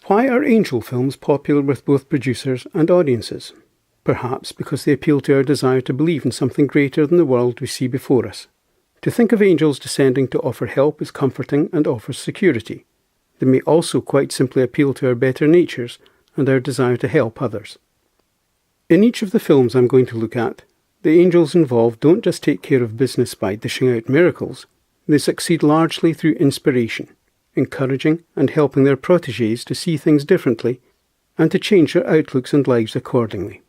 Why are angel films popular with both producers and audiences? Perhaps because they appeal to our desire to believe in something greater than the world we see before us. To think of angels descending to offer help is comforting and offers security. They may also quite simply appeal to our better natures and our desire to help others. In each of the films I'm going to look at, the angels involved don't just take care of business by dishing out miracles. They succeed largely through inspiration, encouraging and helping their protégés to see things differently and to change their outlooks and lives accordingly.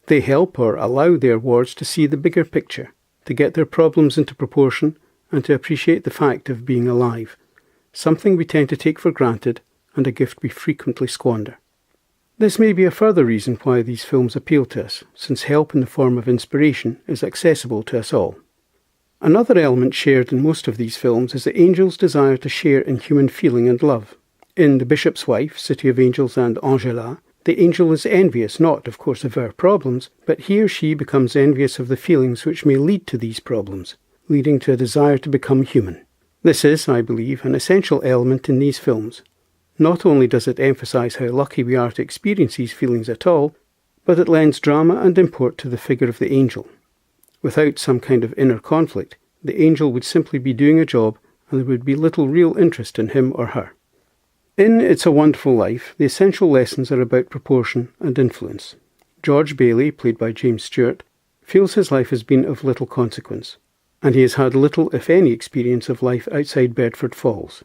They help or allow their wards to see the bigger picture, to get their problems into proportion and to appreciate the fact of being alive, something we tend to take for granted and a gift we frequently squander. This may be a further reason why these films appeal to us, since help in the form of inspiration is accessible to us all. Another element shared in most of these films is the angel's desire to share in human feeling and love. In The Bishop's Wife, City of Angels and Angela, the angel is envious not, of course, of our problems, but he or she becomes envious of the feelings which may lead to these problems, leading to a desire to become human. This is, I believe, an essential element in these films. Not only does it emphasise how lucky we are to experience these feelings at all, but it lends drama and import to the figure of the angel. Without some kind of inner conflict, the angel would simply be doing a job and there would be little real interest in him or her. In It's a Wonderful Life, the essential lessons are about proportion and influence. George Bailey, played by James Stewart, feels his life has been of little consequence, and he has had little, if any, experience of life outside Bedford Falls.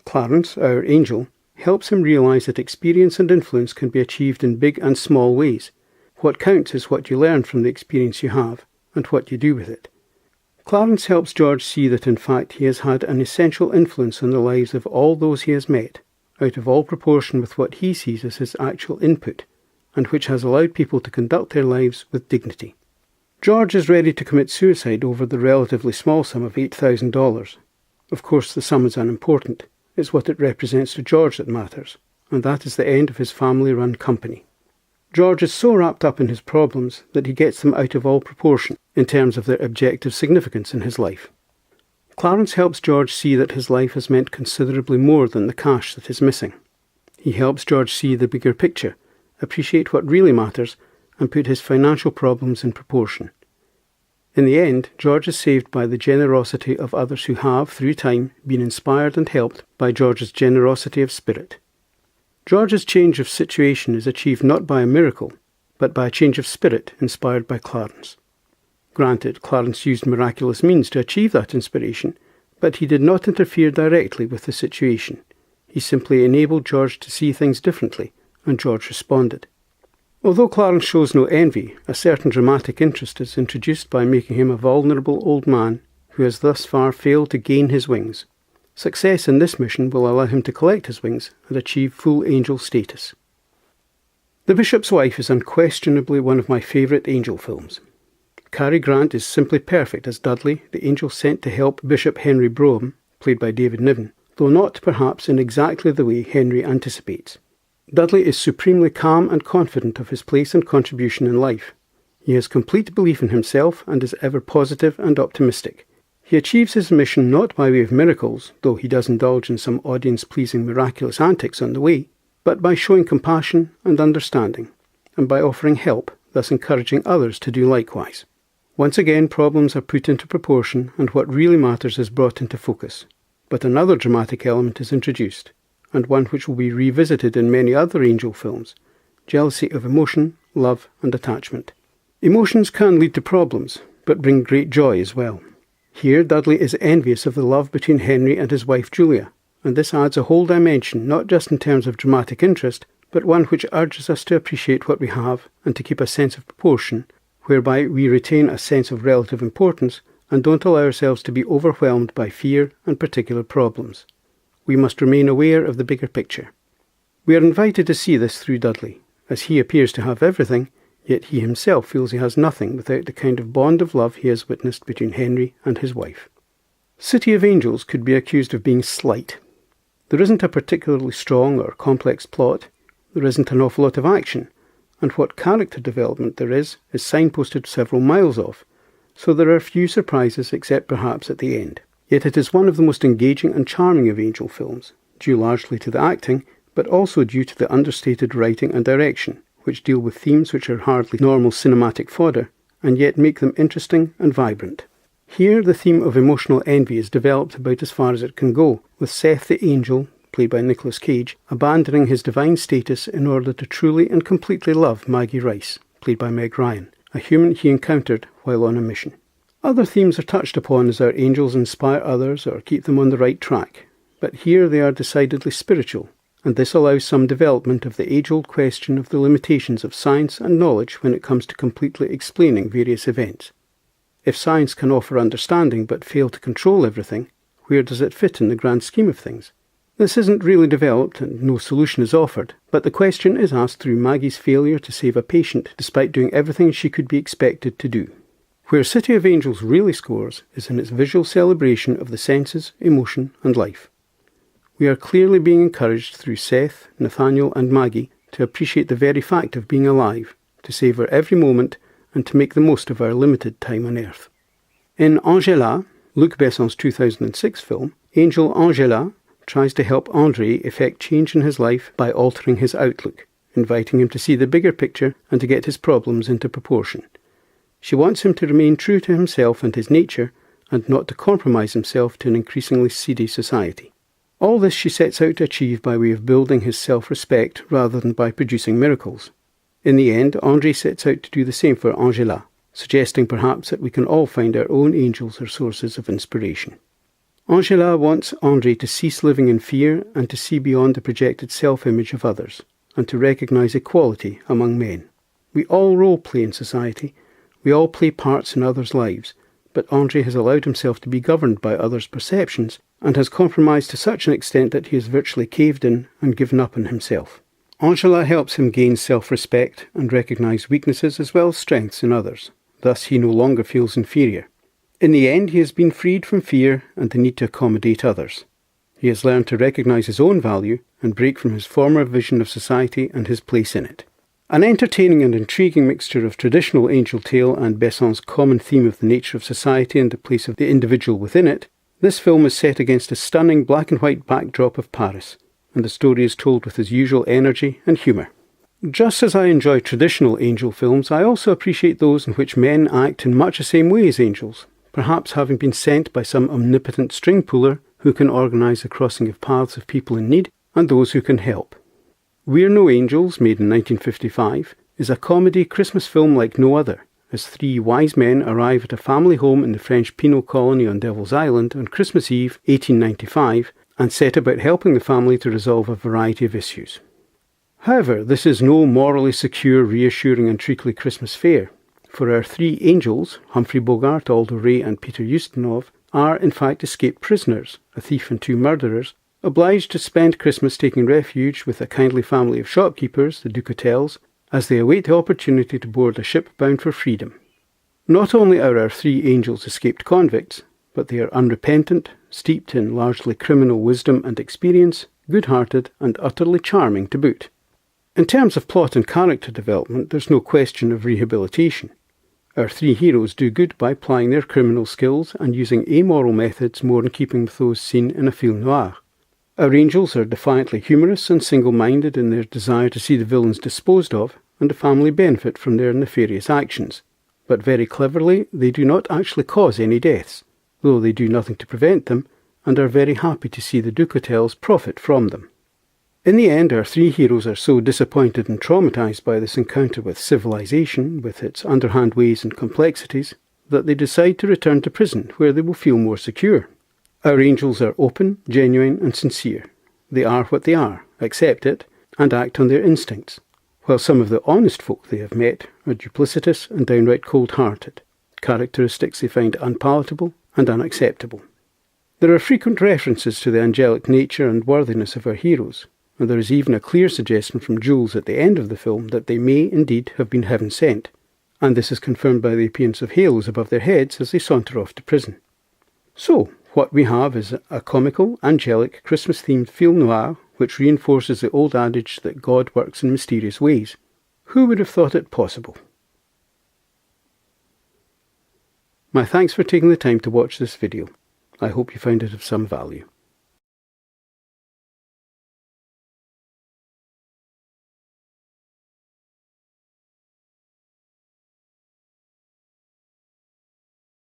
Clarence, our angel, helps him realise that experience and influence can be achieved in big and small ways. What counts is what you learn from the experience you have, and what you do with it. Clarence helps George see that in fact he has had an essential influence on the lives of all those he has met, out of all proportion with what he sees as his actual input, and which has allowed people to conduct their lives with dignity. George is ready to commit suicide over the relatively small sum of $8,000. Of course, the sum is unimportant. It's what it represents to George that matters, and that is the end of his family-run company. George is so wrapped up in his problems that he gets them out of all proportion in terms of their objective significance in his life. Clarence helps George see that his life has meant considerably more than the cash that is missing. He helps George see the bigger picture, appreciate what really matters, and put his financial problems in proportion. In the end, George is saved by the generosity of others who have, through time, been inspired and helped by George's generosity of spirit. George's change of situation is achieved not by a miracle, but by a change of spirit inspired by Clarence. Granted, Clarence used miraculous means to achieve that inspiration, but he did not interfere directly with the situation. He simply enabled George to see things differently, and George responded. Although Clarence shows no envy, a certain dramatic interest is introduced by making him a vulnerable old man who has thus far failed to gain his wings. Success in this mission will allow him to collect his wings and achieve full angel status. The Bishop's Wife is unquestionably one of my favourite angel films. Cary Grant is simply perfect as Dudley, the angel sent to help Bishop Henry Brougham, played by David Niven, though not perhaps in exactly the way Henry anticipates. Dudley is supremely calm and confident of his place and contribution in life. He has complete belief in himself and is ever positive and optimistic. He achieves his mission not by way of miracles, though he does indulge in some audience-pleasing miraculous antics on the way, but by showing compassion and understanding, and by offering help, thus encouraging others to do likewise. Once again, problems are put into proportion and what really matters is brought into focus. But another dramatic element is introduced, and one which will be revisited in many other angel films: jealousy of emotion, love and attachment. Emotions can lead to problems, but bring great joy as well. Here Dudley is envious of the love between Henry and his wife Julia, and this adds a whole dimension not just in terms of dramatic interest, but one which urges us to appreciate what we have and to keep a sense of proportion, whereby we retain a sense of relative importance and don't allow ourselves to be overwhelmed by fear and particular problems. We must remain aware of the bigger picture. We are invited to see this through Dudley, as he appears to have everything, yet he himself feels he has nothing without the kind of bond of love he has witnessed between Henry and his wife. City of Angels could be accused of being slight. There isn't a particularly strong or complex plot, there isn't an awful lot of action, and what character development there is signposted several miles off, so there are few surprises except perhaps at the end. Yet it is one of the most engaging and charming of angel films, due largely to the acting, but also due to the understated writing and direction, which deal with themes which are hardly normal cinematic fodder, and yet make them interesting and vibrant. Here, the theme of emotional envy is developed about as far as it can go, with Seth the Angel, played by Nicolas Cage, abandoning his divine status in order to truly and completely love Maggie Rice, played by Meg Ryan, a human he encountered while on a mission. Other themes are touched upon as our angels inspire others or keep them on the right track, but here they are decidedly spiritual, and this allows some development of the age-old question of the limitations of science and knowledge when it comes to completely explaining various events. If science can offer understanding but fail to control everything, where does it fit in the grand scheme of things? This isn't really developed and no solution is offered, but the question is asked through Maggie's failure to save a patient despite doing everything she could be expected to do. Where City of Angels really scores is in its visual celebration of the senses, emotion and life. We are clearly being encouraged through Seth, Nathaniel and Maggie to appreciate the very fact of being alive, to savour every moment and to make the most of our limited time on earth. In Angela, Luc Besson's 2006 film, Angel Angela tries to help André effect change in his life by altering his outlook, inviting him to see the bigger picture and to get his problems into proportion. She wants him to remain true to himself and his nature, and not to compromise himself to an increasingly seedy society. All this she sets out to achieve by way of building his self-respect rather than by producing miracles. In the end, André sets out to do the same for Angela, suggesting perhaps that we can all find our own angels or sources of inspiration. Angela wants André to cease living in fear and to see beyond the projected self-image of others, and to recognise equality among men. We all role-play in society, we all play parts in others' lives, but André has allowed himself to be governed by others' perceptions and has compromised to such an extent that he has virtually caved in and given up on himself. Angela helps him gain self-respect and recognise weaknesses as well as strengths in others. Thus he no longer feels inferior. In the end, he has been freed from fear and the need to accommodate others. He has learned to recognise his own value and break from his former vision of society and his place in it. An entertaining and intriguing mixture of traditional angel tale and Besson's common theme of the nature of society and the place of the individual within it, this film is set against a stunning black and white backdrop of Paris, and the story is told with his usual energy and humour. Just as I enjoy traditional angel films, I also appreciate those in which men act in much the same way as angels, perhaps having been sent by some omnipotent string puller who can organise the crossing of paths of people in need and those who can help. We're No Angels, made in 1955, is a comedy Christmas film like no other, as three wise men arrive at a family home in the French penal colony on Devil's Island on Christmas Eve 1895 and set about helping the family to resolve a variety of issues. However, this is no morally secure, reassuring and treacly Christmas fare, for our three angels, Humphrey Bogart, Aldo Ray and Peter Ustinov, are in fact escaped prisoners, a thief and two murderers, obliged to spend Christmas taking refuge with a kindly family of shopkeepers, the Ducatels, as they await the opportunity to board a ship bound for freedom. Not only are our three angels escaped convicts, but they are unrepentant, steeped in largely criminal wisdom and experience, good-hearted and utterly charming to boot. In terms of plot and character development, there's no question of rehabilitation. Our three heroes do good by applying their criminal skills and using amoral methods more in keeping with those seen in a film noir. Our angels are defiantly humorous and single-minded in their desire to see the villains disposed of and the family benefit from their nefarious actions. But very cleverly, they do not actually cause any deaths, though they do nothing to prevent them, and are very happy to see the Ducatels profit from them. In the end, our three heroes are so disappointed and traumatised by this encounter with civilization, with its underhand ways and complexities, that they decide to return to prison, where they will feel more secure. Our angels are open, genuine and sincere. They are what they are, accept it, and act on their instincts, while some of the honest folk they have met are duplicitous and downright cold-hearted, characteristics they find unpalatable and unacceptable. There are frequent references to the angelic nature and worthiness of our heroes, and there is even a clear suggestion from Jules at the end of the film that they may indeed have been heaven-sent, and this is confirmed by the appearance of halos above their heads as they saunter off to prison. So, what we have is a comical, angelic, Christmas-themed film noir which reinforces the old adage that God works in mysterious ways. Who would have thought it possible? My thanks for taking the time to watch this video. I hope you found it of some value.